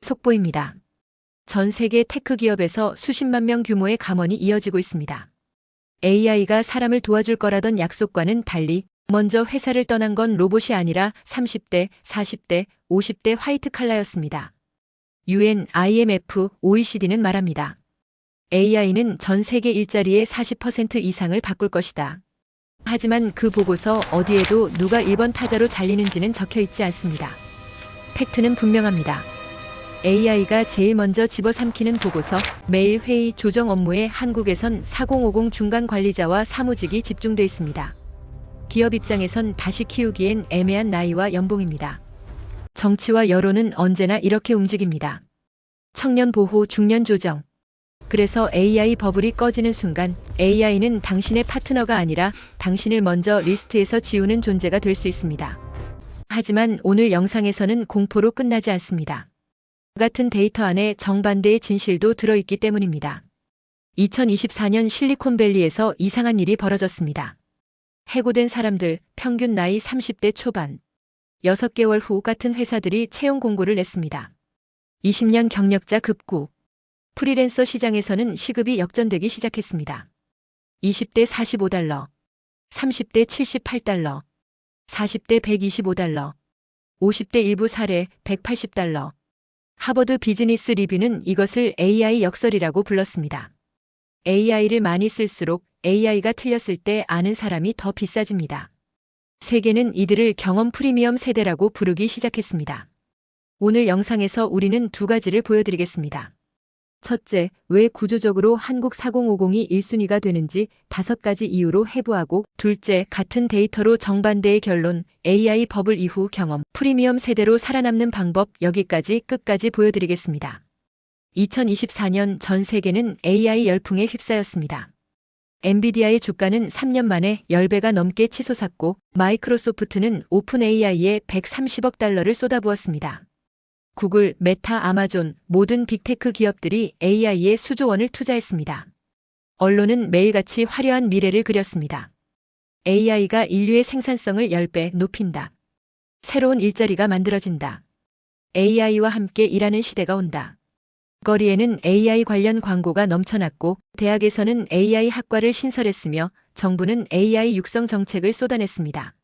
속보입니다. 전 세계 테크 기업에서 수십만 명 규모의 감원이 이어지고 있습니다. AI가 사람을 도와줄 거라던 약속과는 달리 먼저 회사를 떠난 건 로봇이 아니라 30대, 40대, 50대 화이트 칼라였습니다. UN, IMF, OECD는 말합니다. AI는 전 세계 일자리의 40% 이상을 바꿀 것이다. 하지만 그 보고서 어디에도 누가 1번 타자로 잘리는지는 적혀 있지 않습니다. 팩트는 분명합니다. AI가 제일 먼저 집어삼키는 보고서, 매일 회의 조정 업무에 한국에선 4050 중간 관리자와 사무직이 집중돼 있습니다. 기업 입장에선 다시 키우기엔 애매한 나이와 연봉입니다. 정치와 여론은 언제나 이렇게 움직입니다. 청년 보호, 중년 조정. 그래서 AI 버블이 꺼지는 순간 AI는 당신의 파트너가 아니라 당신을 먼저 리스트에서 지우는 존재가 될 수 있습니다. 하지만 오늘 영상에서는 공포로 끝나지 않습니다. 같은 데이터 안에 정반대의 진실도 들어있기 때문입니다. 2024년 실리콘밸리에서 이상한 일이 벌어졌습니다. 해고된 사람들 평균 나이 30대 초반. 6개월 후 같은 회사들이 채용 공고를 냈습니다. 20년 경력자 급구. 프리랜서 시장에서는 시급이 역전되기 시작했습니다. 20대 $45, 30대 $78, 40대 $125, 50대 일부 사례 $180. 하버드 비즈니스 리뷰는 이것을 AI 역설이라고 불렀습니다. AI를 많이 쓸수록 AI가 틀렸을 때 아는 사람이 더 비싸집니다. 세계는 이들을 경험 프리미엄 세대라고 부르기 시작했습니다. 오늘 영상에서 우리는 두 가지를 보여드리겠습니다. 첫째, 왜 구조적으로 한국 4050이 1순위가 되는지 5가지 이유로 해부하고, 둘째, 같은 데이터로 정반대의 결론, AI 버블 이후 경험, 프리미엄 세대로 살아남는 방법, 여기까지 끝까지 보여드리겠습니다. 2024년 전 세계는 AI 열풍에 휩싸였습니다. 엔비디아의 주가는 3년 만에 10배가 넘게 치솟았고, 마이크로소프트는 오픈 AI에 $130억 쏟아부었습니다. 구글, 메타, 아마존, 모든 빅테크 기업들이 AI에 수조 원을 투자했습니다. 언론은 매일같이 화려한 미래를 그렸습니다. AI가 인류의 생산성을 10배 높인다. 새로운 일자리가 만들어진다. AI와 함께 일하는 시대가 온다. 거리에는 AI 관련 광고가 넘쳐났고, 대학에서는 AI 학과를 신설했으며 정부는 AI 육성 정책을 쏟아냈습니다.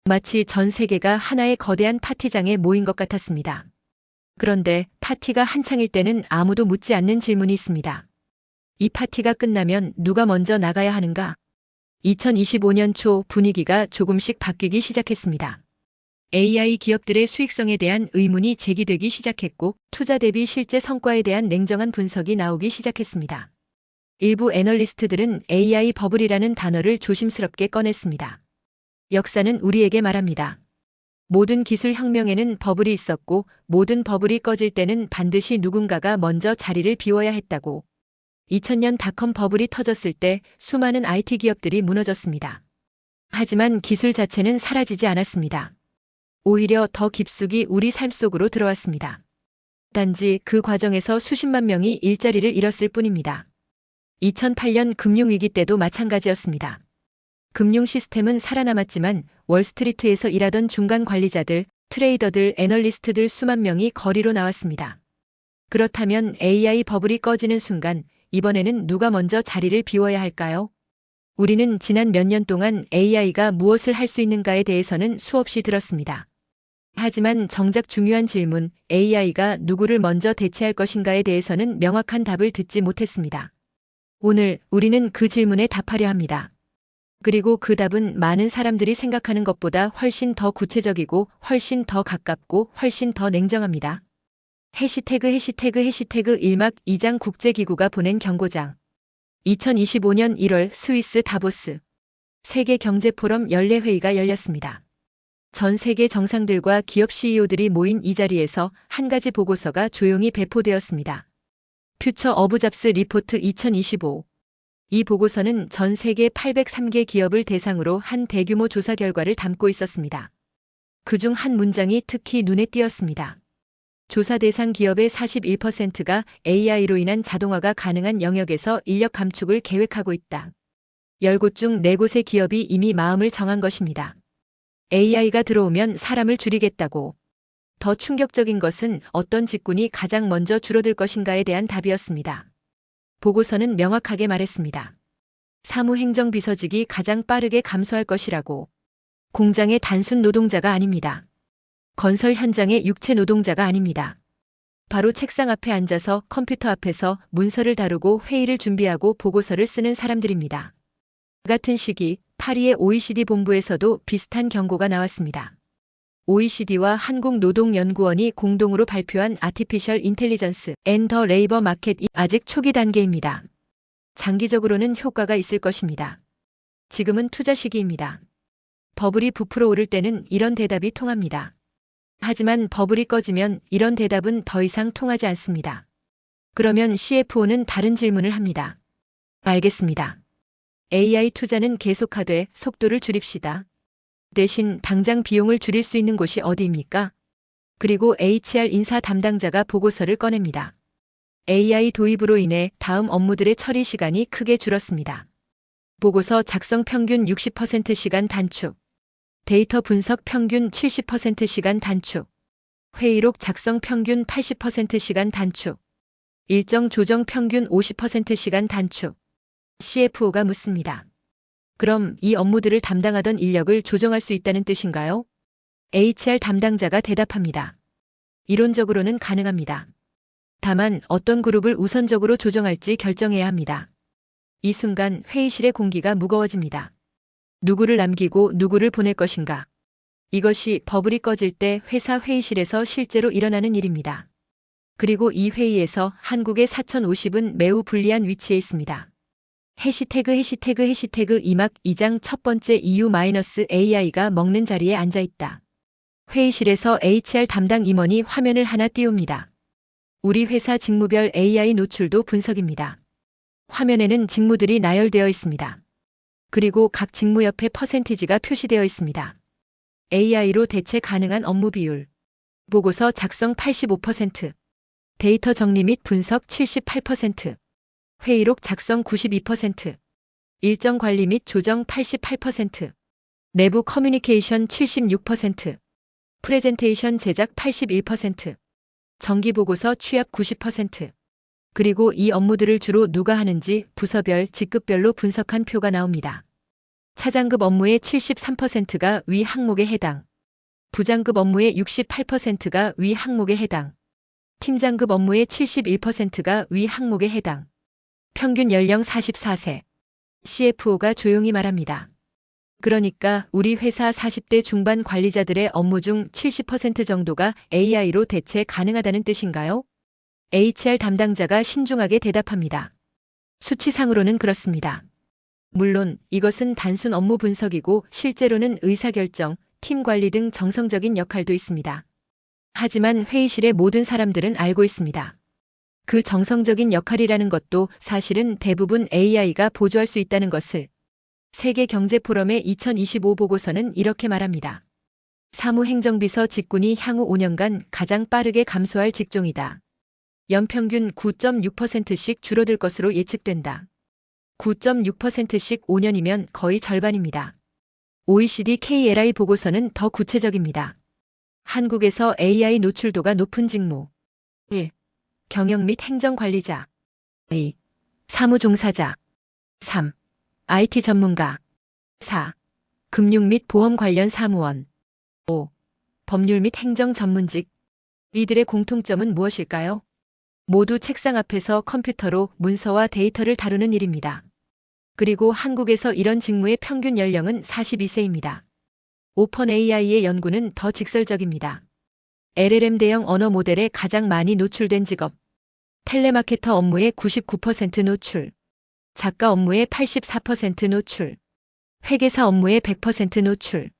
마치 전 세계가 하나의 거대한 파티장에 모인 것 같았습니다. 그런데 파티가 한창일 때는 아무도 묻지 않는 질문이 있습니다. 이 파티가 끝나면 누가 먼저 나가야 하는가? 2025년 초 분위기가 조금씩 바뀌기 시작했습니다. AI 기업들의 수익성에 대한 의문이 제기되기 시작했고, 투자 대비 실제 성과에 대한 냉정한 분석이 나오기 시작했습니다. 일부 애널리스트들은 AI 버블이라는 단어를 조심스럽게 꺼냈습니다. 역사는 우리에게 말합니다. 모든 기술 혁명에는 버블이 있었고, 모든 버블이 꺼질 때는 반드시 누군가가 먼저 자리를 비워야 했다고. 2000년 닷컴 버블이 터졌을 때 수많은 IT 기업들이 무너졌습니다. 하지만 기술 자체는 사라지지 않았습니다. 오히려 더 깊숙이 우리 삶 속으로 들어왔습니다. 단지 그 과정에서 수십만 명이 일자리를 잃었을 뿐입니다. 2008년 금융위기 때도 마찬가지였습니다. 금융 시스템은 살아남았지만 월스트리트에서 일하던 중간 관리자들, 트레이더들, 애널리스트들 수만 명이 거리로 나왔습니다. 그렇다면 AI 버블이 꺼지는 순간 이번에는 누가 먼저 자리를 비워야 할까요? 우리는 지난 몇 년 동안 AI가 무엇을 할 수 있는가에 대해서는 수없이 들었습니다. 하지만 정작 중요한 질문, AI가 누구를 먼저 대체할 것인가에 대해서는 명확한 답을 듣지 못했습니다. 오늘 우리는 그 질문에 답하려 합니다. 그리고 그 답은 많은 사람들이 생각하는 것보다 훨씬 더 구체적이고 훨씬 더 가깝고 훨씬 더 냉정합니다. 해시태그 1막 2장 국제기구가 보낸 경고장. 2025년 1월 스위스 다보스 세계경제포럼 연례회의가 열렸습니다. 전 세계 정상들과 기업 CEO들이 모인 이 자리에서 한 가지 보고서가 조용히 배포되었습니다. 퓨처 오브 잡스 리포트 2025. 이 보고서는 전 세계 803개 기업을 대상으로 한 대규모 조사 결과를 담고 있었습니다. 그중 한 문장이 특히 눈에 띄었습니다. 조사 대상 기업의 41%가 AI로 인한 자동화가 가능한 영역에서 인력 감축을 계획하고 있다. 10곳 중 4곳의 기업이 이미 마음을 정한 것입니다. AI가 들어오면 사람을 줄이겠다고. 더 충격적인 것은 어떤 직군이 가장 먼저 줄어들 것인가에 대한 답이었습니다. 보고서는 명확하게 말했습니다. 사무행정비서직이 가장 빠르게 감소할 것이라고. 공장의 단순 노동자가 아닙니다. 건설 현장의 육체 노동자가 아닙니다. 바로 책상 앞에 앉아서 컴퓨터 앞에서 문서를 다루고 회의를 준비하고 보고서를 쓰는 사람들입니다. 같은 시기 파리의 OECD 본부에서도 비슷한 경고가 나왔습니다. OECD와 한국노동연구원이 공동으로 발표한 아티피셜 인텔리전스 앤 더 레이버 마켓이 아직 초기 단계입니다. 장기적으로는 효과가 있을 것입니다. 지금은 투자 시기입니다. 버블이 부풀어 오를 때는 이런 대답이 통합니다. 하지만 버블이 꺼지면 이런 대답은 더 이상 통하지 않습니다. 그러면 CFO는 다른 질문을 합니다. 알겠습니다. AI 투자는 계속하되 속도를 줄입시다. 대신 당장 비용을 줄일 수 있는 곳이 어디입니까? 그리고 HR 인사 담당자가 보고서를 꺼냅니다. AI 도입으로 인해 다음 업무들의 처리 시간이 크게 줄었습니다. 보고서 작성 평균 60% 시간 단축. 데이터 분석 평균 70% 시간 단축. 회의록 작성 평균 80% 시간 단축. 일정 조정 평균 50% 시간 단축. CFO가 묻습니다. 그럼 이 업무들을 담당하던 인력을 조정할 수 있다는 뜻인가요? HR 담당자가 대답합니다. 이론적으로는 가능합니다. 다만 어떤 그룹을 우선적으로 조정할지 결정해야 합니다. 이 순간 회의실의 공기가 무거워집니다. 누구를 남기고 누구를 보낼 것인가? 이것이 버블이 꺼질 때 회사 회의실에서 실제로 일어나는 일입니다. 그리고 이 회의에서 한국의 4050은 매우 불리한 위치에 있습니다. 해시태그 이막 2장 첫 번째 EU-AI가 먹는 자리에 앉아 있다. 회의실에서 HR 담당 임원이 화면을 하나 띄웁니다. 우리 회사 직무별 AI 노출도 분석입니다. 화면에는 직무들이 나열되어 있습니다. 그리고 각 직무 옆에 퍼센티지가 표시되어 있습니다. AI로 대체 가능한 업무 비율. 보고서 작성 85%. 데이터 정리 및 분석 78%. 회의록 작성 92%. 일정 관리 및 조정 88%. 내부 커뮤니케이션 76%. 프레젠테이션 제작 81%. 정기보고서 취합 90%. 그리고 이 업무들을 주로 누가 하는지 부서별, 직급별로 분석한 표가 나옵니다. 차장급 업무의 73%가 위 항목에 해당. 부장급 업무의 68%가 위 항목에 해당. 팀장급 업무의 71%가 위 항목에 해당. 평균 연령 44세. CFO가 조용히 말합니다. 그러니까 우리 회사 40대 중반 관리자들의 업무 중 70% 정도가 AI로 대체 가능하다는 뜻인가요? HR 담당자가 신중하게 대답합니다. 수치상으로는 그렇습니다. 물론 이것은 단순 업무 분석이고 실제로는 의사결정, 팀 관리 등 정성적인 역할도 있습니다. 하지만 회의실의 모든 사람들은 알고 있습니다. 그 정성적인 역할이라는 것도 사실은 대부분 AI가 보조할 수 있다는 것을. 세계경제포럼의 2025 보고서는 이렇게 말합니다. 사무행정비서 직군이 향후 5년간 가장 빠르게 감소할 직종이다. 연평균 9.6%씩 줄어들 것으로 예측된다. 9.6%씩 5년이면 거의 절반입니다. OECD KLI 보고서는 더 구체적입니다. 한국에서 AI 노출도가 높은 직무. 1. 경영 및 행정관리자. 2. 사무종사자. 3. IT 전문가. 4. 금융 및 보험 관련 사무원. 5. 법률 및 행정 전문직. 이들의 공통점은 무엇일까요? 모두 책상 앞에서 컴퓨터로 문서와 데이터를 다루는 일입니다. 그리고 한국에서 이런 직무의 평균 연령은 42세입니다. 오픈 AI의 연구는 더 직설적입니다. LLM 대형 언어 모델에 가장 많이 노출된 직업. 텔레마케터 업무의 99% 노출. 작가 업무의 84% 노출. 회계사 업무의 100% 노출.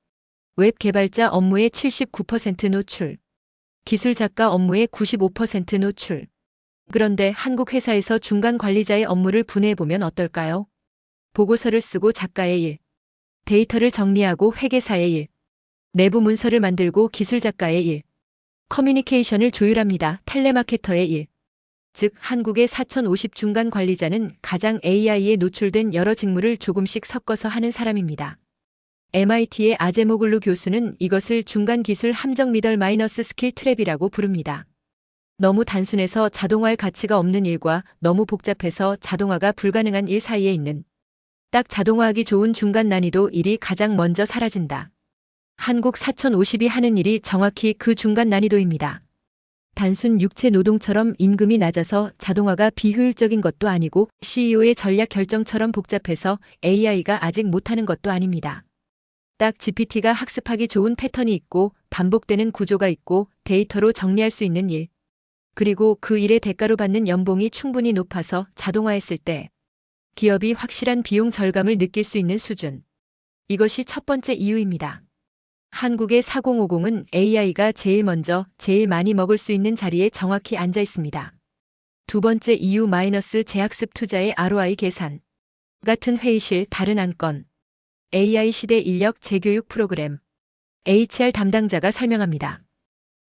웹 개발자 업무의 79% 노출. 기술 작가 업무의 95% 노출. 그런데 한국 회사에서 중간 관리자의 업무를 분해해보면 어떨까요? 보고서를 쓰고 작가의 일. 데이터를 정리하고 회계사의 일. 내부 문서를 만들고 기술 작가의 일. 커뮤니케이션을 조율합니다. 텔레마케터의 일. 즉 한국의 4050 중간 관리자는 가장 AI에 노출된 여러 직무를 조금씩 섞어서 하는 사람입니다. MIT의 아제모글루 교수는 이것을 중간 기술 함정 미덜 마이너스 스킬 트랩이라고 부릅니다. 너무 단순해서 자동화할 가치가 없는 일과 너무 복잡해서 자동화가 불가능한 일 사이에 있는 딱 자동화하기 좋은 중간 난이도 일이 가장 먼저 사라진다. 한국 4050이 하는 일이 정확히 그 중간 난이도입니다. 단순 육체 노동처럼 임금이 낮아서 자동화가 비효율적인 것도 아니고 CEO의 전략 결정처럼 복잡해서 AI가 아직 못하는 것도 아닙니다. 딱 GPT가 학습하기 좋은 패턴이 있고 반복되는 구조가 있고 데이터로 정리할 수 있는 일. 그리고 그 일의 대가로 받는 연봉이 충분히 높아서 자동화했을 때 기업이 확실한 비용 절감을 느낄 수 있는 수준. 이것이 첫 번째 이유입니다. 한국의 4050은 AI가 제일 먼저 제일 많이 먹을 수 있는 자리에 정확히 앉아 있습니다. 두 번째 이유 마이너스 재학습 투자의 ROI 계산. 같은 회의실 다른 안건. AI 시대 인력 재교육 프로그램. HR 담당자가 설명합니다.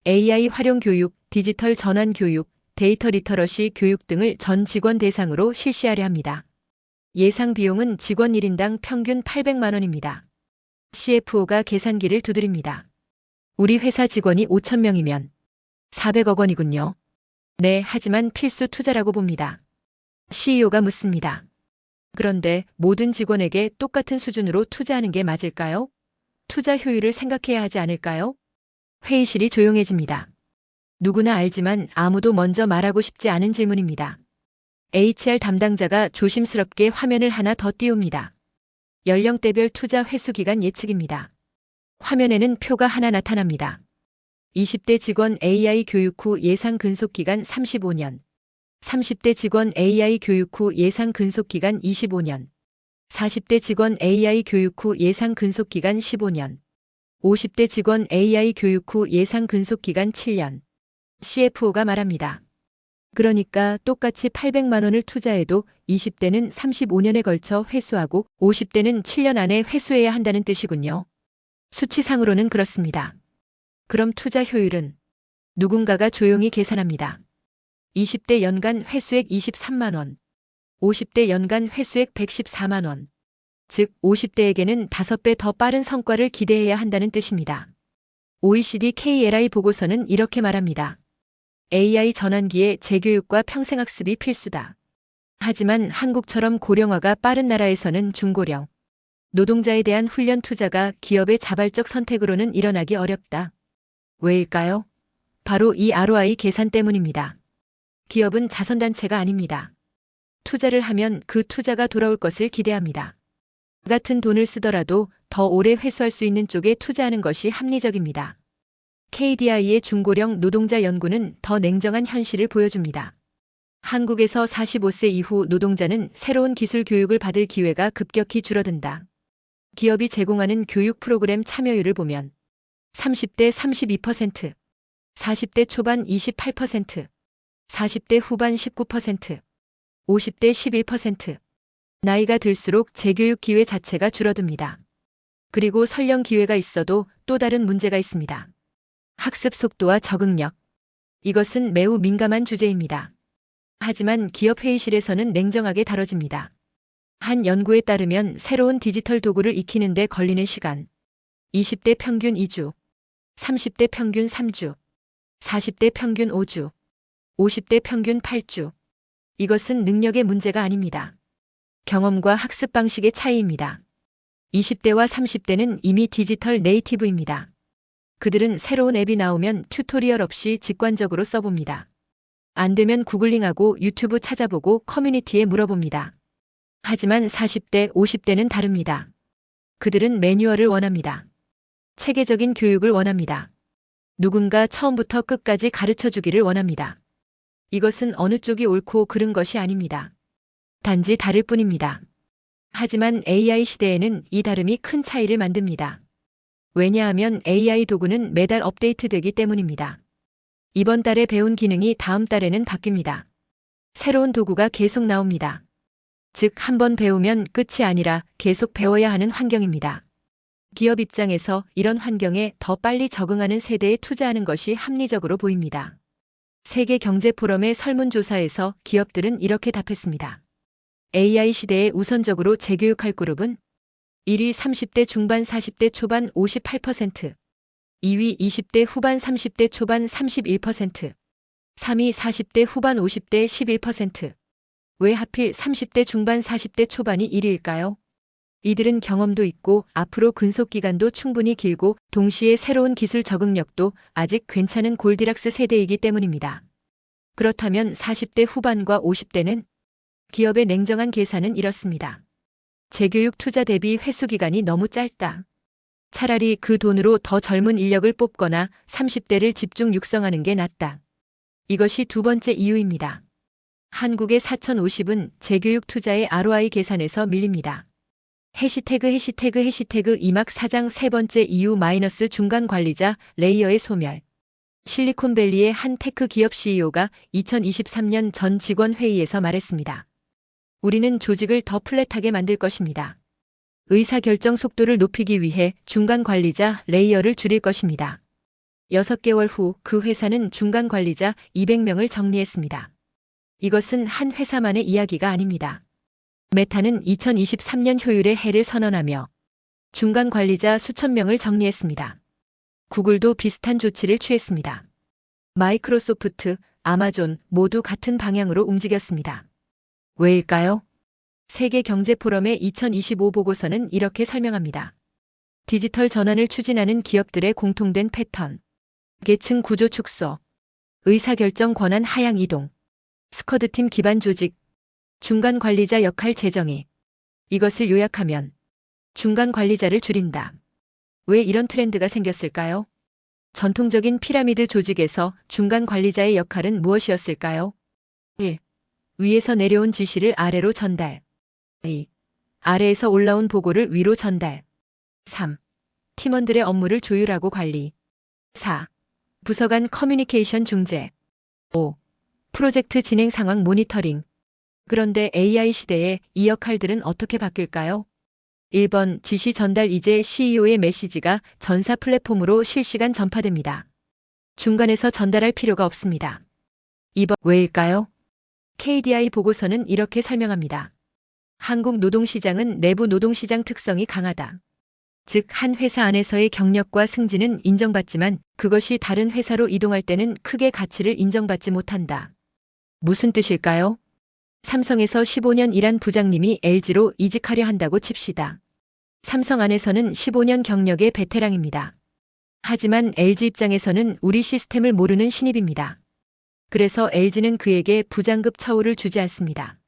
AI 활용 교육, 디지털 전환 교육, 데이터 리터러시 교육 등을 전 직원 대상으로 실시하려 합니다. 예상 비용은 직원 1인당 평균 800만 원입니다. CFO가 계산기를 두드립니다. 우리 회사 직원이 5,000명이면 400억 원이군요. 네, 하지만 필수 투자라고 봅니다. CEO가 묻습니다. 그런데 모든 직원에게 똑같은 수준으로 투자하는 게 맞을까요? 투자 효율을 생각해야 하지 않을까요? 회의실이 조용해집니다. 누구나 알지만 아무도 먼저 말하고 싶지 않은 질문입니다. HR 담당자가 조심스럽게 화면을 하나 더 띄웁니다. 연령대별 투자 회수 기간 예측입니다. 화면에는 표가 하나 나타납니다. 20대 직원 AI 교육 후 예상 근속 기간 35년. 30대 직원 AI 교육 후 예상 근속 기간 25년. 40대 직원 AI 교육 후 예상 근속 기간 15년. 50대 직원 AI 교육 후 예상 근속 기간 7년. CFO가 말합니다. 그러니까 똑같이 800만 원을 투자해도 20대는 35년에 걸쳐 회수하고 50대는 7년 안에 회수해야 한다는 뜻이군요. 수치상으로는 그렇습니다. 그럼 투자 효율은? 누군가가 조용히 계산합니다. 20대 연간 회수액 23만 원, 50대 연간 회수액 114만 원. 즉 50대에게는 5배 더 빠른 성과를 기대해야 한다는 뜻입니다. OECD KLI 보고서는 이렇게 말합니다. AI 전환기에 재교육과 평생학습이 필수다. 하지만 한국처럼 고령화가 빠른 나라에서는 중고령 노동자에 대한 훈련 투자가 기업의 자발적 선택으로는 일어나기 어렵다. 왜일까요? 바로 이 ROI 계산 때문입니다. 기업은 자선단체가 아닙니다. 투자를 하면 그 투자가 돌아올 것을 기대합니다. 같은 돈을 쓰더라도 더 오래 회수할 수 있는 쪽에 투자하는 것이 합리적입니다. KDI의 중고령 노동자 연구는 더 냉정한 현실을 보여줍니다. 한국에서 45세 이후 노동자는 새로운 기술 교육을 받을 기회가 급격히 줄어든다. 기업이 제공하는 교육 프로그램 참여율을 보면 30대 32%, 40대 초반 28%, 40대 후반 19%, 50대 11%. 나이가 들수록 재교육 기회 자체가 줄어듭니다. 그리고 설령 기회가 있어도 또 다른 문제가 있습니다. 학습 속도와 적응력. 이것은 매우 민감한 주제입니다. 하지만 기업 회의실에서는 냉정하게 다뤄집니다. 한 연구에 따르면 새로운 디지털 도구를 익히는 데 걸리는 시간. 20대 평균 2주, 30대 평균 3주, 40대 평균 5주, 50대 평균 8주. 이것은 능력의 문제가 아닙니다. 경험과 학습 방식의 차이입니다. 20대와 30대는 이미 디지털 네이티브입니다. 그들은 새로운 앱이 나오면 튜토리얼 없이 직관적으로 써봅니다. 안 되면 구글링하고 유튜브 찾아보고 커뮤니티에 물어봅니다. 하지만 40대, 50대는 다릅니다. 그들은 매뉴얼을 원합니다. 체계적인 교육을 원합니다. 누군가 처음부터 끝까지 가르쳐 주기를 원합니다. 이것은 어느 쪽이 옳고 그른 것이 아닙니다. 단지 다를 뿐입니다. 하지만 AI 시대에는 이 다름이 큰 차이를 만듭니다. 왜냐하면 AI 도구는 매달 업데이트되기 때문입니다. 이번 달에 배운 기능이 다음 달에는 바뀝니다. 새로운 도구가 계속 나옵니다. 즉, 한 번 배우면 끝이 아니라 계속 배워야 하는 환경입니다. 기업 입장에서 이런 환경에 더 빨리 적응하는 세대에 투자하는 것이 합리적으로 보입니다. 세계 경제 포럼의 설문조사에서 기업들은 이렇게 답했습니다. AI 시대에 우선적으로 재교육할 그룹은 1위 30대 중반 40대 초반 58%, 2위 20대 후반 30대 초반 31%, 3위 40대 후반 50대 11%. 왜 하필 30대 중반 40대 초반이 1위일까요? 이들은 경험도 있고 앞으로 근속 기간도 충분히 길고 동시에 새로운 기술 적응력도 아직 괜찮은 골디락스 세대이기 때문입니다. 그렇다면 40대 후반과 50대는? 기업의 냉정한 계산은 이렇습니다. 재교육 투자 대비 회수 기간이 너무 짧다. 차라리 그 돈으로 더 젊은 인력을 뽑거나 30대를 집중 육성하는 게 낫다. 이것이 두 번째 이유입니다. 한국의 4050은 재교육 투자의 ROI 계산에서 밀립니다. 해시태그 이막 사장 세 번째 이유 마이너스 중간 관리자 레이어의 소멸. 실리콘밸리의 한 테크 기업 CEO가 2023년 전 직원 회의에서 말했습니다. 우리는 조직을 더 플랫하게 만들 것입니다. 의사결정 속도를 높이기 위해 중간 관리자 레이어를 줄일 것입니다. 6개월 후 그 회사는 중간 관리자 200명을 정리했습니다. 이것은 한 회사만의 이야기가 아닙니다. 메타는 2023년 효율의 해를 선언하며 중간 관리자 수천 명을 정리했습니다. 구글도 비슷한 조치를 취했습니다. 마이크로소프트, 아마존 모두 같은 방향으로 움직였습니다. 왜일까요? 세계경제포럼의 2025 보고서는 이렇게 설명합니다. 디지털 전환을 추진하는 기업들의 공통된 패턴. 계층 구조 축소, 의사결정 권한 하향 이동, 스쿼드팀 기반 조직, 중간 관리자 역할 재정의. 이것을 요약하면 중간 관리자를 줄인다. 왜 이런 트렌드가 생겼을까요? 전통적인 피라미드 조직에서 중간 관리자의 역할은 무엇이었을까요? 1. 위에서 내려온 지시를 아래로 전달. 2. 아래에서 올라온 보고를 위로 전달. 3. 팀원들의 업무를 조율하고 관리. 4. 부서 간 커뮤니케이션 중재. 5. 프로젝트 진행 상황 모니터링. 그런데 AI 시대에 이 역할들은 어떻게 바뀔까요? 1번 지시 전달. 이제 CEO의 메시지가 전사 플랫폼으로 실시간 전파됩니다. 중간에서 전달할 필요가 없습니다. 2번 왜일까요? KDI 보고서는 이렇게 설명합니다. 한국 노동시장은 내부 노동시장 특성이 강하다. 즉, 한 회사 안에서의 경력과 승진은 인정받지만 그것이 다른 회사로 이동할 때는 크게 가치를 인정받지 못한다. 무슨 뜻일까요? 삼성에서 15년 일한 부장님이 LG로 이직하려 한다고 칩시다. 삼성 안에서는 15년 경력의 베테랑입니다. 하지만 LG 입장에서는 우리 시스템을 모르는 신입입니다. 그래서 LG는 그에게 부장급 처우를 주지 않습니다.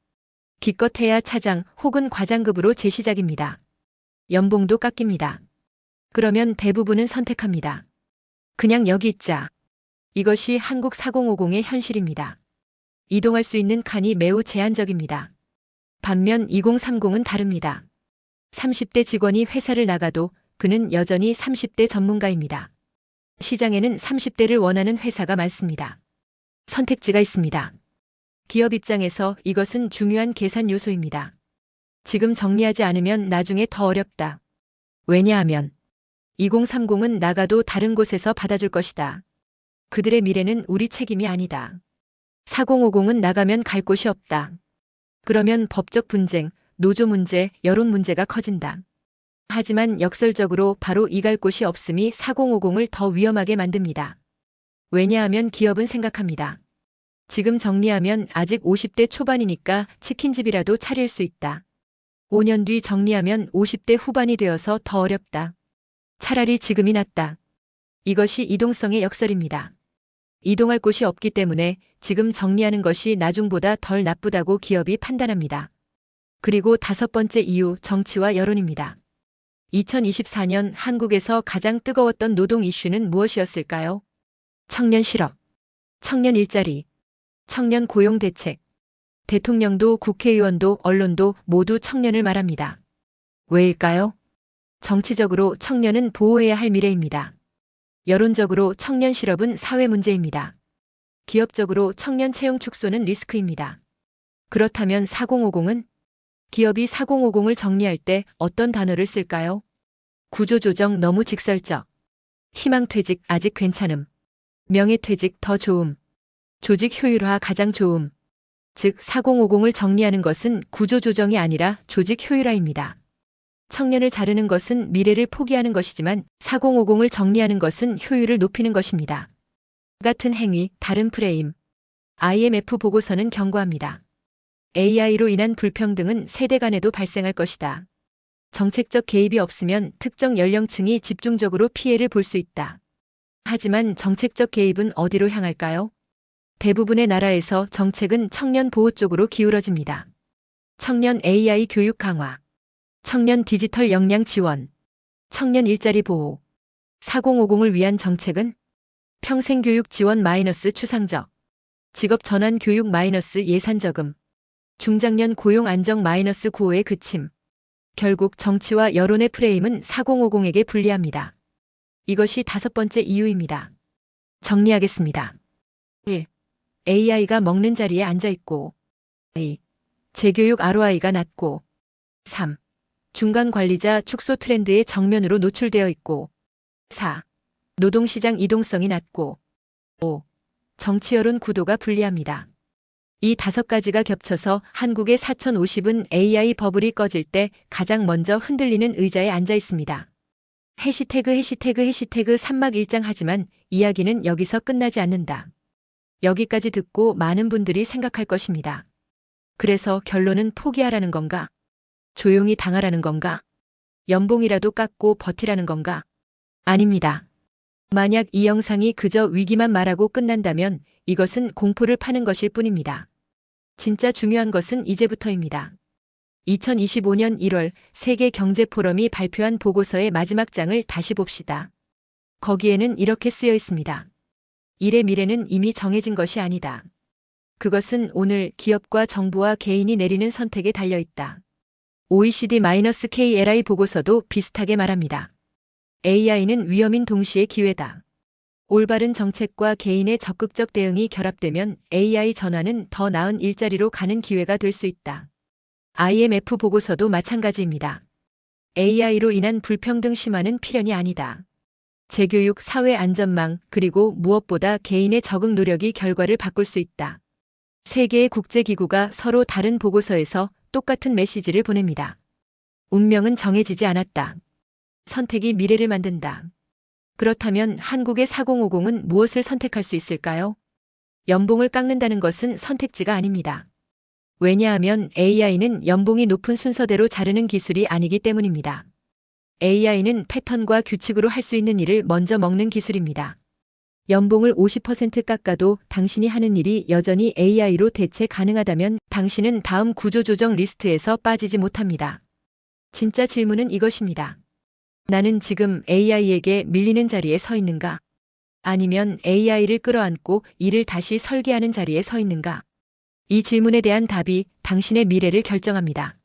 기껏해야 차장 혹은 과장급으로 재시작입니다. 연봉도 깎입니다. 그러면 대부분은 선택합니다. 그냥 여기 있자. 이것이 한국 4050의 현실입니다. 이동할 수 있는 칸이 매우 제한적입니다. 반면 2030은 다릅니다. 30대 직원이 회사를 나가도 그는 여전히 30대 전문가입니다. 시장에는 30대를 원하는 회사가 많습니다. 선택지가 있습니다. 기업 입장에서 이것은 중요한 계산 요소입니다. 지금 정리하지 않으면 나중에 더 어렵다. 왜냐하면 2030은 나가도 다른 곳에서 받아줄 것이다. 그들의 미래는 우리 책임이 아니다. 4050은 나가면 갈 곳이 없다. 그러면 법적 분쟁, 노조 문제, 여론 문제가 커진다. 하지만 역설적으로 바로 이 갈 곳이 없음이 4050을 더 위험하게 만듭니다. 왜냐하면 기업은 생각합니다. 지금 정리하면 아직 50대 초반이니까 치킨집이라도 차릴 수 있다. 5년 뒤 정리하면 50대 후반이 되어서 더 어렵다. 차라리 지금이 낫다. 이것이 이동성의 역설입니다. 이동할 곳이 없기 때문에 지금 정리하는 것이 나중보다 덜 나쁘다고 기업이 판단합니다. 그리고 다섯 번째 이유, 정치와 여론입니다. 2024년 한국에서 가장 뜨거웠던 노동 이슈는 무엇이었을까요? 청년 실업, 청년 일자리, 청년 고용 대책. 대통령도 국회의원도 언론도 모두 청년을 말합니다. 왜일까요? 정치적으로 청년은 보호해야 할 미래입니다. 여론적으로 청년 실업은 사회 문제입니다. 기업적으로 청년 채용 축소는 리스크입니다. 그렇다면 4050은? 기업이 4050을 정리할 때 어떤 단어를 쓸까요? 구조조정 너무 직설적. 희망퇴직 아직 괜찮음. 명예퇴직 더 좋음. 조직 효율화 가장 좋음. 즉 4050을 정리하는 것은 구조조정이 아니라 조직 효율화입니다. 청년을 자르는 것은 미래를 포기하는 것이지만 4050을 정리하는 것은 효율을 높이는 것입니다. 같은 행위, 다른 프레임. IMF 보고서는 경고합니다. AI로 인한 불평등은 세대 간에도 발생할 것이다. 정책적 개입이 없으면 특정 연령층이 집중적으로 피해를 볼 수 있다. 하지만 정책적 개입은 어디로 향할까요? 대부분의 나라에서 정책은 청년 보호 쪽으로 기울어집니다. 청년 AI 교육 강화, 청년 디지털 역량 지원, 청년 일자리 보호, 4050을 위한 정책은 평생교육 지원 마이너스 추상적, 직업 전환 교육 마이너스 예산 저금, 중장년 고용 안정 마이너스 구호의 그침. 결국 정치와 여론의 프레임은 4050에게 불리합니다. 이것이 5번째 이유입니다. 정리하겠습니다. 1. AI가 먹는 자리에 앉아있고 2. 재교육 ROI가 낮고 3. 중간 관리자 축소 트렌드의 정면으로 노출되어 있고 4. 노동시장 이동성이 낮고 5. 정치 여론 구도가 불리합니다. 이 5가지가 겹쳐서 한국의 4050은 AI 버블이 꺼질 때 가장 먼저 흔들리는 의자에 앉아 있습니다. 해시태그 삼막일장 하지만 이야기는 여기서 끝나지 않는다. 여기까지 듣고 많은 분들이 생각할 것입니다. 그래서 결론은 포기하라는 건가? 조용히 당하라는 건가? 연봉이라도 깎고 버티라는 건가? 아닙니다. 만약 이 영상이 그저 위기만 말하고 끝난다면 이것은 공포를 파는 것일 뿐입니다. 진짜 중요한 것은 이제부터입니다. 2025년 1월 세계경제포럼이 발표한 보고서의 마지막 장을 다시 봅시다. 거기에는 이렇게 쓰여 있습니다. 일의 미래는 이미 정해진 것이 아니다. 그것은 오늘 기업과 정부와 개인이 내리는 선택에 달려 있다. OECD-KLI 보고서도 비슷하게 말합니다. AI는 위험인 동시에 기회다. 올바른 정책과 개인의 적극적 대응이 결합되면 AI 전환은 더 나은 일자리로 가는 기회가 될 수 있다. IMF 보고서도 마찬가지입니다. AI로 인한 불평등 심화는 필연이 아니다. 재교육, 사회 안전망, 그리고 무엇보다 개인의 적응 노력이 결과를 바꿀 수 있다. 세계의 국제기구가 서로 다른 보고서에서 똑같은 메시지를 보냅니다. 운명은 정해지지 않았다. 선택이 미래를 만든다. 그렇다면 한국의 4050은 무엇을 선택할 수 있을까요? 연봉을 깎는다는 것은 선택지가 아닙니다. 왜냐하면 AI는 연봉이 높은 순서대로 자르는 기술이 아니기 때문입니다. AI는 패턴과 규칙으로 할 수 있는 일을 먼저 먹는 기술입니다. 연봉을 50% 깎아도 당신이 하는 일이 여전히 AI로 대체 가능하다면 당신은 다음 구조조정 리스트에서 빠지지 못합니다. 진짜 질문은 이것입니다. 나는 지금 AI에게 밀리는 자리에 서 있는가? 아니면 AI를 끌어안고 일을 다시 설계하는 자리에 서 있는가? 이 질문에 대한 답이 당신의 미래를 결정합니다.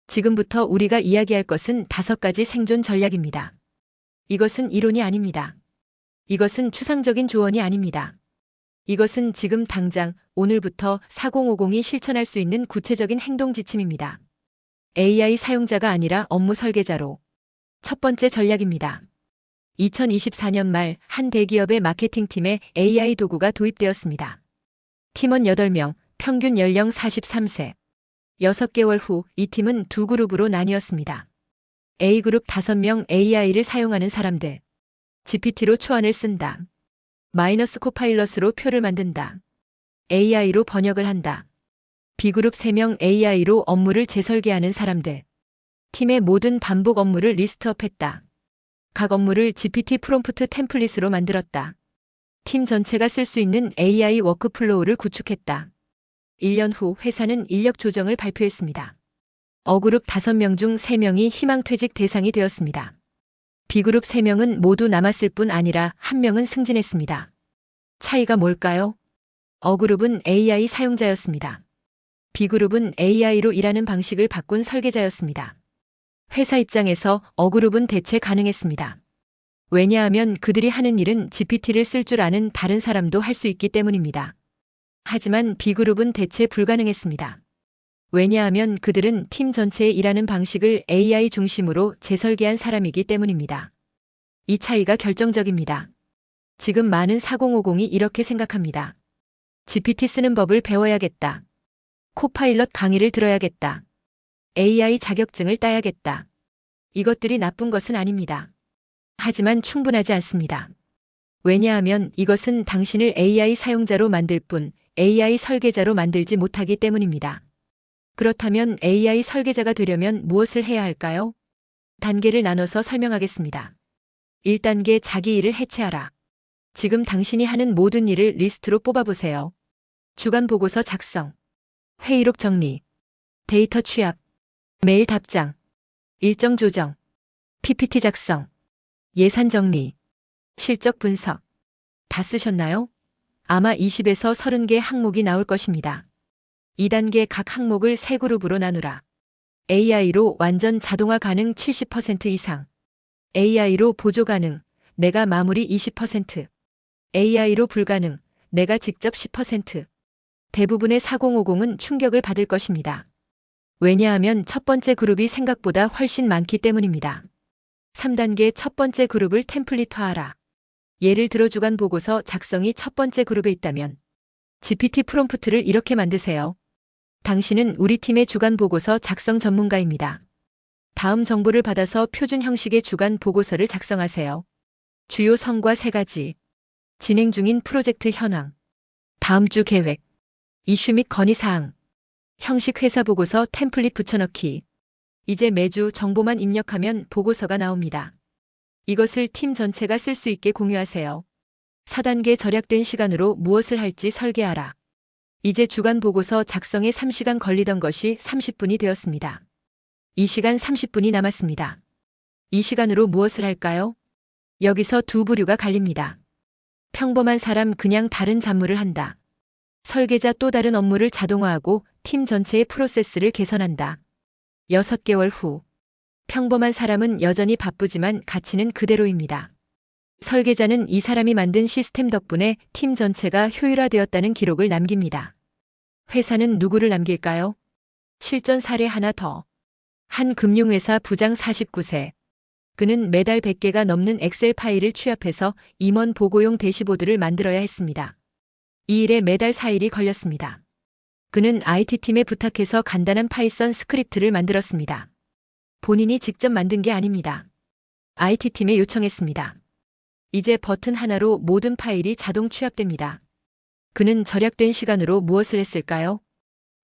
지금부터 우리가 이야기할 것은 5가지 생존 전략입니다. 이것은 이론이 아닙니다. 이것은 추상적인 조언이 아닙니다. 이것은 지금 당장 오늘부터 4050이 실천할 수 있는 구체적인 행동 지침입니다. AI 사용자가 아니라 업무 설계자로. 첫 번째 전략입니다. 2024년 말 한 대기업의 마케팅팀에 AI 도구가 도입되었습니다. 팀원 8명, 평균 연령 43세. 6개월 후 이 팀은 두 그룹으로 나뉘었습니다. A그룹 5명 AI를 사용하는 사람들. GPT로 초안을 쓴다. 마이너스 코파일럿으로 표를 만든다. AI로 번역을 한다. B그룹 3명 AI로 업무를 재설계하는 사람들. 팀의 모든 반복 업무를 리스트업했다. 각 업무를 GPT 프롬프트 템플릿으로 만들었다. 팀 전체가 쓸 수 있는 AI 워크플로우를 구축했다. 1년 후 회사는 인력 조정을 발표했습니다. A그룹 5명 중 3명이 희망퇴직 대상이 되었습니다. B그룹 3명은 모두 남았을 뿐 아니라 1명은 승진했습니다. 차이가 뭘까요? A그룹은 AI 사용자였습니다. B그룹은 AI로 일하는 방식을 바꾼 설계자였습니다. 회사 입장에서 A그룹은 대체 가능했습니다. 왜냐하면 그들이 하는 일은 GPT를 쓸 줄 아는 다른 사람도 할 수 있기 때문입니다. 하지만 B그룹은 대체 불가능했습니다. 왜냐하면 그들은 팀 전체의 일하는 방식을 AI 중심으로 재설계한 사람이기 때문입니다. 이 차이가 결정적입니다. 지금 많은 4050이 이렇게 생각합니다. GPT 쓰는 법을 배워야겠다. 코파일럿 강의를 들어야겠다. AI 자격증을 따야겠다. 이것들이 나쁜 것은 아닙니다. 하지만 충분하지 않습니다. 왜냐하면 이것은 당신을 AI 사용자로 만들 뿐 AI 설계자로 만들지 못하기 때문입니다. 그렇다면 AI 설계자가 되려면 무엇을 해야 할까요? 단계를 나눠서 설명하겠습니다. 1단계 자기 일을 해체하라. 지금 당신이 하는 모든 일을 리스트로 뽑아보세요. 주간 보고서 작성, 회의록 정리, 데이터 취합, 메일 답장, 일정 조정, PPT 작성, 예산 정리, 실적 분석. 다 쓰셨나요? 아마 20에서 30개 항목이 나올 것입니다. 2단계 각 항목을 3그룹으로 나누라. AI로 완전 자동화 가능 70% 이상. AI로 보조 가능, 내가 마무리 20%. AI로 불가능, 내가 직접 10%. 대부분의 4050은 충격을 받을 것입니다. 왜냐하면 첫 번째 그룹이 생각보다 훨씬 많기 때문입니다. 3단계 첫 번째 그룹을 템플릿화하라. 예를 들어 주간 보고서 작성이 첫 번째 그룹에 있다면 GPT 프롬프트를 이렇게 만드세요. 당신은 우리 팀의 주간 보고서 작성 전문가입니다. 다음 정보를 받아서 표준 형식의 주간 보고서를 작성하세요. 주요 성과 3가지. 진행 중인 프로젝트 현황. 다음 주 계획. 이슈 및 건의사항. 형식 회사 보고서 템플릿 붙여넣기. 이제 매주 정보만 입력하면 보고서가 나옵니다. 이것을 팀 전체가 쓸 수 있게 공유하세요. 4단계 절약된 시간으로 무엇을 할지 설계하라. 이제 주간 보고서 작성에 3시간 걸리던 것이 30분이 되었습니다. 이 시간 30분이 남았습니다. 이 시간으로 무엇을 할까요? 여기서 두 부류가 갈립니다. 평범한 사람 그냥 다른 잡무를 한다. 설계자 또 다른 업무를 자동화하고 팀 전체의 프로세스를 개선한다. 6개월 후. 평범한 사람은 여전히 바쁘지만 가치는 그대로입니다. 설계자는 이 사람이 만든 시스템 덕분에 팀 전체가 효율화되었다는 기록을 남깁니다. 회사는 누구를 남길까요? 실전 사례 하나 더. 한 금융회사 부장 49세. 그는 매달 100개가 넘는 엑셀 파일을 취합해서 임원 보고용 대시보드를 만들어야 했습니다. 이 일에 매달 4일이 걸렸습니다. 그는 IT팀에 부탁해서 간단한 파이썬 스크립트를 만들었습니다. 본인이 직접 만든 게 아닙니다. IT팀에 요청했습니다. 이제 버튼 하나로 모든 파일이 자동 취합됩니다. 그는 절약된 시간으로 무엇을 했을까요?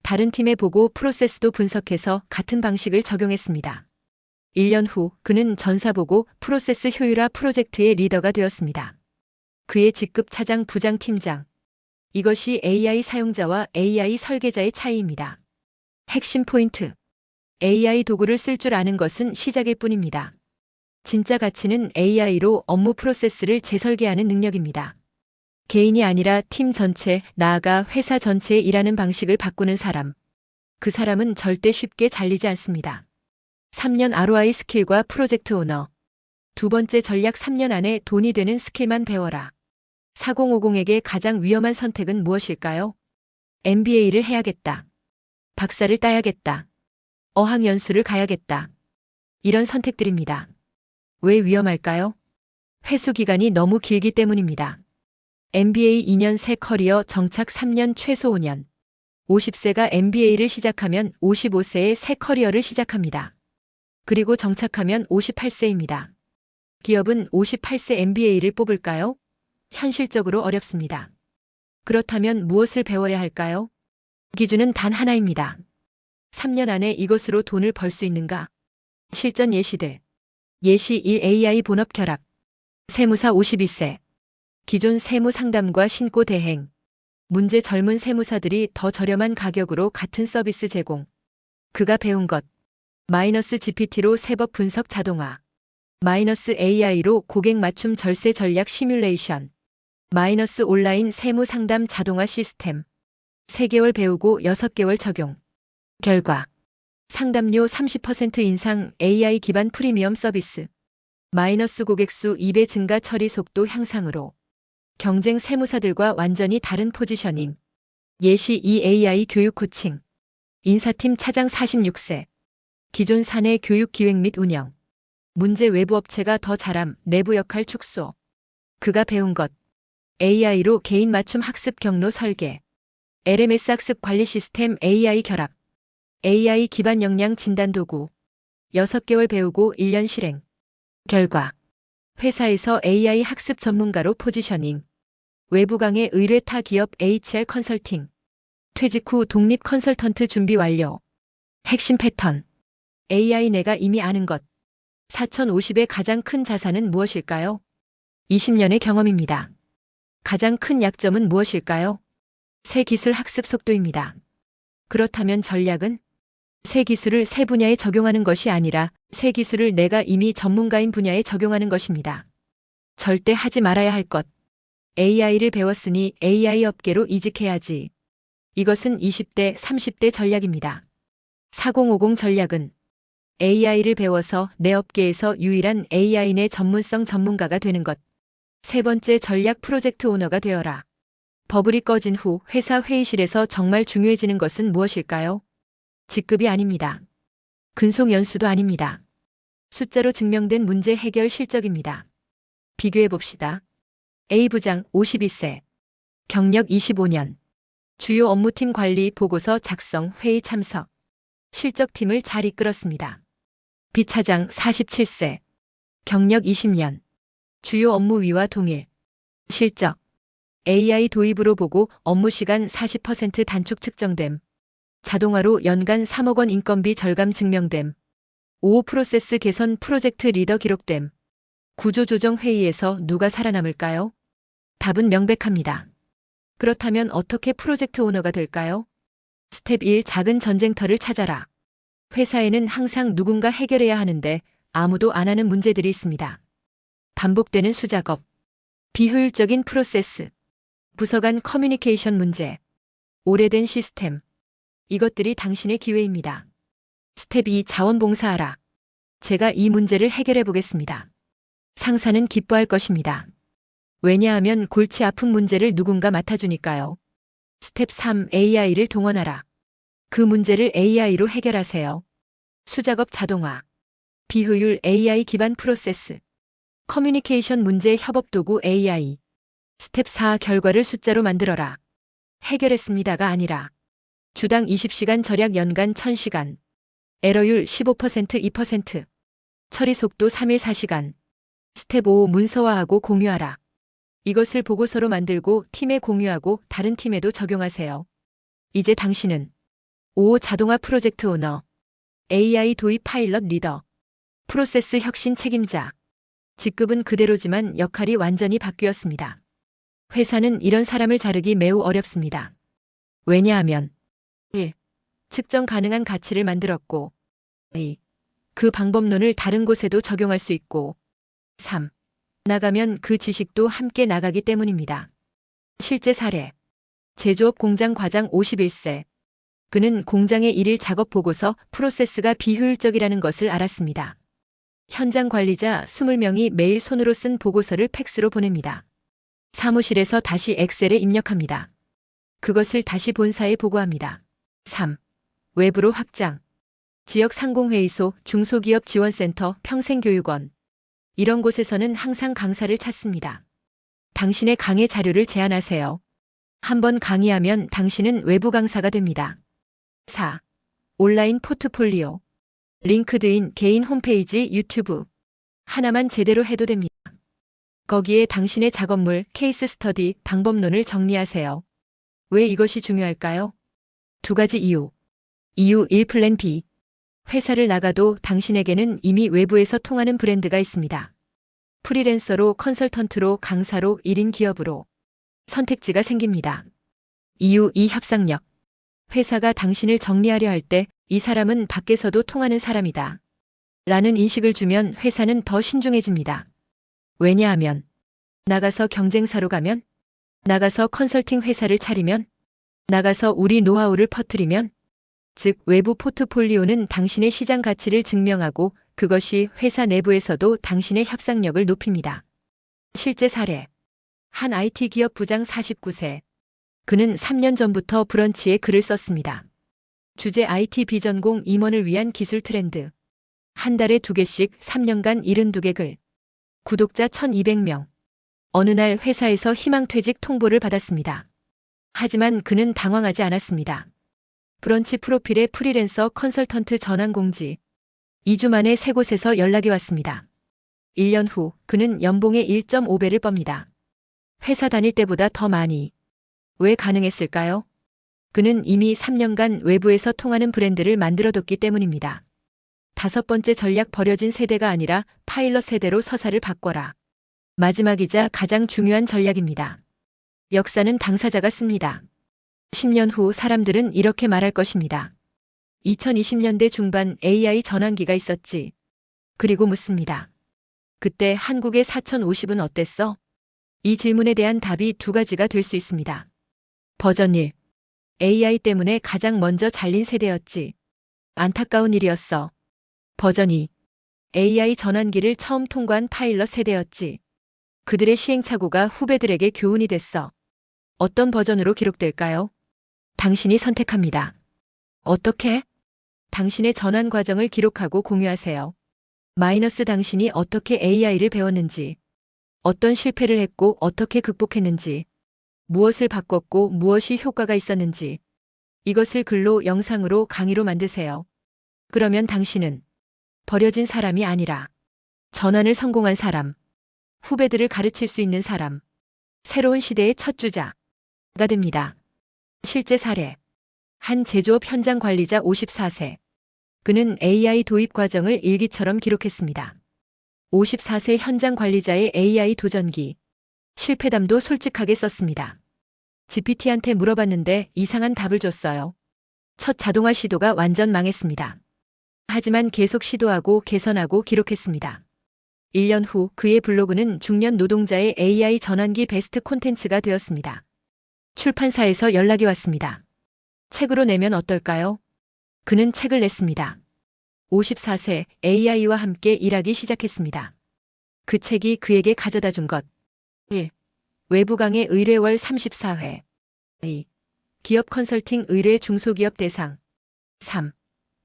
다른 팀에 보고 프로세스도 분석해서 같은 방식을 적용했습니다. 1년 후 그는 전사 보고 프로세스 효율화 프로젝트의 리더가 되었습니다. 그의 직급 차장 부장 팀장. 이것이 AI 사용자와 AI 설계자의 차이입니다. 핵심 포인트. AI 도구를 쓸 줄 아는 것은 시작일 뿐입니다. 진짜 가치는 AI로 업무 프로세스를 재설계하는 능력입니다. 개인이 아니라 팀 전체, 나아가 회사 전체의 일하는 방식을 바꾸는 사람. 그 사람은 절대 쉽게 잘리지 않습니다. 3년 ROI 스킬과 프로젝트 오너. 두 번째 전략 3년 안에 돈이 되는 스킬만 배워라. 4050에게 가장 위험한 선택은 무엇일까요? MBA를 해야겠다. 박사를 따야겠다. 어학연수를 가야겠다. 이런 선택들입니다. 왜 위험할까요? 회수 기간이 너무 길기 때문입니다. MBA 2년 새 커리어 정착 3년 최소 5년. 50세가 MBA를 시작하면 55세에 새 커리어를 시작합니다. 그리고 정착하면 58세입니다. 기업은 58세 MBA를 뽑을까요? 현실적으로 어렵습니다. 그렇다면 무엇을 배워야 할까요? 기준은 단 하나입니다. 3년 안에 이것으로 돈을 벌 수 있는가? 실전 예시들. 예시 1 AI 본업 결합. 세무사 52세. 기존 세무 상담과 신고 대행. 문제 젊은 세무사들이 더 저렴한 가격으로 같은 서비스 제공. 그가 배운 것. 마이너스 GPT로 세법 분석 자동화. 마이너스 AI로 고객 맞춤 절세 전략 시뮬레이션. 마이너스 온라인 세무 상담 자동화 시스템. 3개월 배우고 6개월 적용. 결과. 상담료 30% 인상 AI 기반 프리미엄 서비스. 마이너스 고객수 2배 증가 처리 속도 향상으로. 경쟁 세무사들과 완전히 다른 포지셔닝. 예시 2 AI 교육 코칭. 인사팀 차장 46세. 기존 사내 교육 기획 및 운영. 문제 외부 업체가 더 잘함 내부 역할 축소. 그가 배운 것. AI로 개인 맞춤 학습 경로 설계. LMS 학습 관리 시스템 AI 결합. AI 기반 역량 진단 도구. 6개월 배우고 1년 실행. 결과. 회사에서 AI 학습 전문가로 포지셔닝. 외부 강의 의뢰 타 기업 HR 컨설팅. 퇴직 후 독립 컨설턴트 준비 완료. 핵심 패턴. AI 내가 이미 아는 것. 4050의 가장 큰 자산은 무엇일까요? 20년의 경험입니다. 가장 큰 약점은 무엇일까요? 새 기술 학습 속도입니다. 그렇다면 전략은? 새 기술을 새 분야에 적용하는 것이 아니라 새 기술을 내가 이미 전문가인 분야에 적용하는 것입니다. 절대 하지 말아야 할 것. AI를 배웠으니 AI 업계로 이직해야지. 이것은 20대, 30대 전략입니다. 4050 전략은 AI를 배워서 내 업계에서 유일한 AI 내 전문성 전문가가 되는 것. 세 번째 전략 프로젝트 오너가 되어라. 버블이 꺼진 후 회사 회의실에서 정말 중요해지는 것은 무엇일까요? 직급이 아닙니다. 근속 연수도 아닙니다. 숫자로 증명된 문제 해결 실적입니다. 비교해 봅시다. A부장 52세. 경력 25년. 주요 업무팀 관리 보고서 작성 회의 참석. 실적팀을 잘 이끌었습니다. B차장 47세. 경력 20년. 주요 업무 위와 동일. 실적. AI 도입으로 보고 업무 시간 40% 단축 측정됨. 자동화로 연간 3억 원 인건비 절감 증명됨. 5호 프로세스 개선 프로젝트 리더 기록됨. 구조조정 회의에서 누가 살아남을까요? 답은 명백합니다. 그렇다면 어떻게 프로젝트 오너가 될까요? 스텝 1. 작은 전쟁터를 찾아라. 회사에는 항상 누군가 해결해야 하는데 아무도 안 하는 문제들이 있습니다. 반복되는 수작업, 비효율적인 프로세스, 부서 간 커뮤니케이션 문제, 오래된 시스템. 이것들이 당신의 기회입니다. 스텝 2. 자원봉사하라. 제가 이 문제를 해결해 보겠습니다. 상사는 기뻐할 것입니다. 왜냐하면 골치 아픈 문제를 누군가 맡아주니까요. 스텝 3. AI를 동원하라. 그 문제를 AI로 해결하세요. 수작업 자동화, 비효율 AI 기반 프로세스, 커뮤니케이션 문제 협업 도구 AI. 스텝 4. 결과를 숫자로 만들어라. 해결했습니다가 아니라 주당 20시간 절약 연간 1000시간, 에러율 15% 2%, 처리 속도 3일 4시간. 스텝 5. 문서화하고 공유하라. 이것을 보고서로 만들고 팀에 공유하고 다른 팀에도 적용하세요. 이제 당신은 5. 자동화 프로젝트 오너, AI 도입 파일럿 리더, 프로세스 혁신 책임자. 직급은 그대로지만 역할이 완전히 바뀌었습니다. 회사는 이런 사람을 자르기 매우 어렵습니다. 왜냐하면 1. 측정 가능한 가치를 만들었고 2. 그 방법론을 다른 곳에도 적용할 수 있고 3. 나가면 그 지식도 함께 나가기 때문입니다. 실제 사례. 제조업 공장 과장 51세. 그는 공장의 일일 작업 보고서 프로세스가 비효율적이라는 것을 알았습니다. 현장 관리자 20명이 매일 손으로 쓴 보고서를 팩스로 보냅니다. 사무실에서 다시 엑셀에 입력합니다. 그것을 다시 본사에 보고합니다. 3. 외부로 확장. 지역 상공회의소, 중소기업 지원센터, 평생교육원. 이런 곳에서는 항상 강사를 찾습니다. 당신의 강의 자료를 제안하세요. 한번 강의하면 당신은 외부 강사가 됩니다. 4. 온라인 포트폴리오. 링크드인, 개인 홈페이지, 유튜브. 하나만 제대로 해도 됩니다. 거기에 당신의 작업물, 케이스 스터디, 방법론을 정리하세요. 왜 이것이 중요할까요? 두 가지 이유. 이유 1. 플랜 B. 회사를 나가도 당신에게는 이미 외부에서 통하는 브랜드가 있습니다. 프리랜서로, 컨설턴트로, 강사로, 1인 기업으로. 선택지가 생깁니다. 이유 2. 협상력. 회사가 당신을 정리하려 할 때 이 사람은 밖에서도 통하는 사람이다. 라는 인식을 주면 회사는 더 신중해집니다. 왜냐하면 나가서 경쟁사로 가면, 나가서 컨설팅 회사를 차리면, 나가서 우리 노하우를 퍼뜨리면, 즉 외부 포트폴리오는 당신의 시장 가치를 증명하고 그것이 회사 내부에서도 당신의 협상력을 높입니다. 실제 사례. 한 IT 기업 부장 49세. 그는 3년 전부터 브런치에 글을 썼습니다. 주제 IT 비전공 임원을 위한 기술 트렌드. 한 달에 2개씩 3년간 72개 글. 구독자 1200명. 어느 날 회사에서 희망퇴직 통보를 받았습니다. 하지만 그는 당황하지 않았습니다. 브런치 프로필에 프리랜서 컨설턴트 전환 공지. 2주 만에 세 곳에서 연락이 왔습니다. 1년 후 그는 연봉의 1.5배를 멉니다. 회사 다닐 때보다 더 많이. 왜 가능했을까요? 그는 이미 3년간 외부에서 통하는 브랜드를 만들어뒀기 때문입니다. 5번째 전략, 버려진 세대가 아니라 파일럿 세대로 서사를 바꿔라. 마지막이자 가장 중요한 전략입니다. 역사는 당사자가 씁니다. 10년 후 사람들은 이렇게 말할 것입니다. 2020년대 중반 AI 전환기가 있었지. 그리고 묻습니다. 그때 한국의 4050은 어땠어? 이 질문에 대한 답이 두 가지가 될 수 있습니다. 버전 1. AI 때문에 가장 먼저 잘린 세대였지. 안타까운 일이었어. 버전 2. AI 전환기를 처음 통과한 파일럿 세대였지. 그들의 시행착오가 후배들에게 교훈이 됐어. 어떤 버전으로 기록될까요? 당신이 선택합니다. 어떻게? 당신의 전환 과정을 기록하고 공유하세요. 마이너스, 당신이 어떻게 AI를 배웠는지, 어떤 실패를 했고 어떻게 극복했는지, 무엇을 바꿨고 무엇이 효과가 있었는지, 이것을 글로, 영상으로, 강의로 만드세요. 그러면 당신은 버려진 사람이 아니라 전환을 성공한 사람, 후배들을 가르칠 수 있는 사람, 새로운 시대의 첫 주자가 됩니다. 실제 사례. 한 제조업 현장 관리자 54세. 그는 AI 도입 과정을 일기처럼 기록했습니다. 54세 현장 관리자의 AI 도전기. 실패담도 솔직하게 썼습니다. GPT한테 물어봤는데 이상한 답을 줬어요. 첫 자동화 시도가 완전 망했습니다. 하지만 계속 시도하고 개선하고 기록했습니다. 1년 후 그의 블로그는 중년 노동자의 AI 전환기 베스트 콘텐츠가 되었습니다. 출판사에서 연락이 왔습니다. 책으로 내면 어떨까요? 그는 책을 냈습니다. 54세 AI와 함께 일하기 시작했습니다. 그 책이 그에게 가져다 준 것. 1. 외부 강의 의뢰 월 34회. 2. 기업 컨설팅 의뢰 중소기업 대상. 3.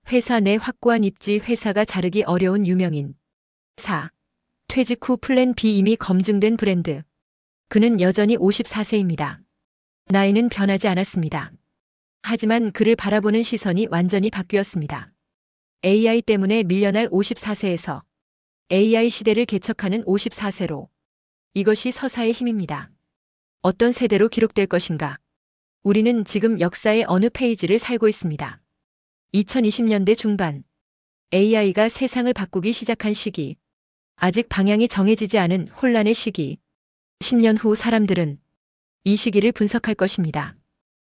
회사 내 확고한 입지, 회사가 자르기 어려운 유명인. 4. 퇴직 후 플랜 B, 이미 검증된 브랜드. 그는 여전히 54세입니다. 나이는 변하지 않았습니다. 하지만 그를 바라보는 시선이 완전히 바뀌었습니다. AI 때문에 밀려날 54세에서 AI 시대를 개척하는 54세로. 이것이 서사의 힘입니다. 어떤 세대로 기록될 것인가? 우리는 지금 역사의 어느 페이지를 살고 있습니다. 2020년대 중반. AI가 세상을 바꾸기 시작한 시기. 아직 방향이 정해지지 않은 혼란의 시기. 10년 후 사람들은 이 시기를 분석할 것입니다.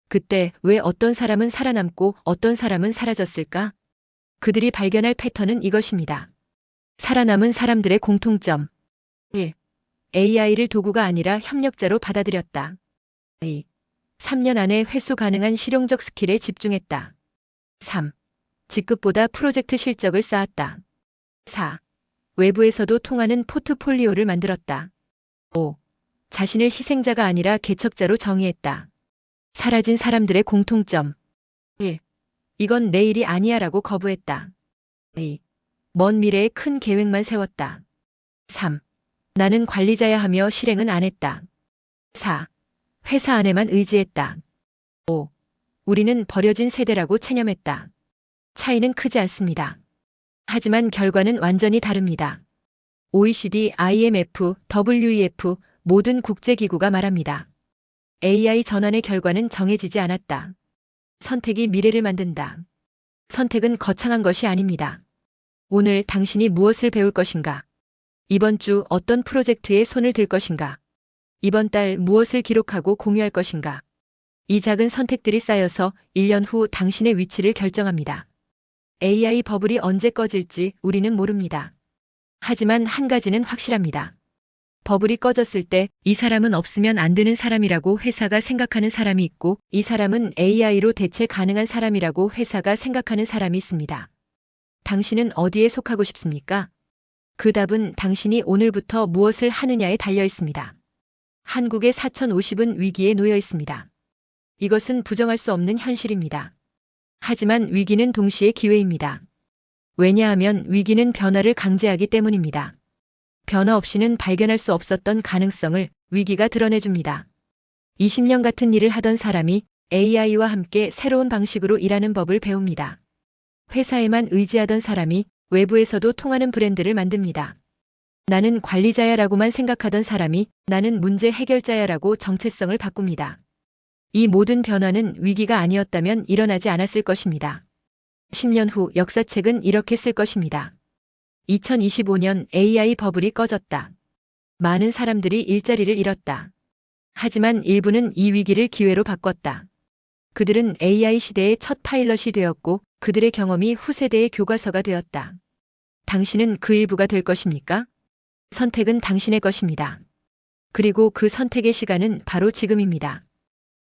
그때 왜 어떤 사람은 살아남고 어떤 사람은 사라졌을까? 그들이 발견할 패턴은 이것입니다. 살아남은 사람들의 공통점. 1. AI를 도구가 아니라 협력자로 받아들였다. 2. 3년 안에 회수 가능한 실용적 스킬에 집중했다. 3. 직급보다 프로젝트 실적을 쌓았다. 4. 외부에서도 통하는 포트폴리오를 만들었다. 5. 자신을 희생자가 아니라 개척자로 정의했다. 사라진 사람들의 공통점. 1. 이건 내 일이 아니야 라고 거부했다. 2. 먼 미래에 큰 계획만 세웠다. 3. 나는 관리자야 하며 실행은 안 했다. 4. 회사 안에만 의지했다. 5. 우리는 버려진 세대라고 체념했다. 차이는 크지 않습니다. 하지만 결과는 완전히 다릅니다. OECD, IMF, WEF 모든 국제기구가 말합니다. AI 전환의 결과는 정해지지 않았다. 선택이 미래를 만든다. 선택은 거창한 것이 아닙니다. 오늘 당신이 무엇을 배울 것인가? 이번 주 어떤 프로젝트에 손을 들 것인가? 이번 달 무엇을 기록하고 공유할 것인가? 이 작은 선택들이 쌓여서 1년 후 당신의 위치를 결정합니다. AI 버블이 언제 꺼질지 우리는 모릅니다. 하지만 한 가지는 확실합니다. 버블이 꺼졌을 때 이 사람은 없으면 안 되는 사람이라고 회사가 생각하는 사람이 있고, 이 사람은 AI로 대체 가능한 사람이라고 회사가 생각하는 사람이 있습니다. 당신은 어디에 속하고 싶습니까? 그 답은 당신이 오늘부터 무엇을 하느냐에 달려 있습니다. 한국의 4050은 위기에 놓여 있습니다. 이것은 부정할 수 없는 현실입니다. 하지만 위기는 동시에 기회입니다. 왜냐하면 위기는 변화를 강제하기 때문입니다. 변화 없이는 발견할 수 없었던 가능성을 위기가 드러내줍니다. 20년 같은 일을 하던 사람이 AI와 함께 새로운 방식으로 일하는 법을 배웁니다. 회사에만 의지하던 사람이 외부에서도 통하는 브랜드를 만듭니다. 나는 관리자야라고만 생각하던 사람이 나는 문제 해결자야라고 정체성을 바꿉니다. 이 모든 변화는 위기가 아니었다면 일어나지 않았을 것입니다. 10년 후 역사책은 이렇게 쓸 것입니다. 2025년 AI 버블이 꺼졌다. 많은 사람들이 일자리를 잃었다. 하지만 일부는 이 위기를 기회로 바꿨다. 그들은 AI 시대의 첫 파일럿이 되었고 그들의 경험이 후세대의 교과서가 되었다. 당신은 그 일부가 될 것입니까? 선택은 당신의 것입니다. 그리고 그 선택의 시간은 바로 지금입니다.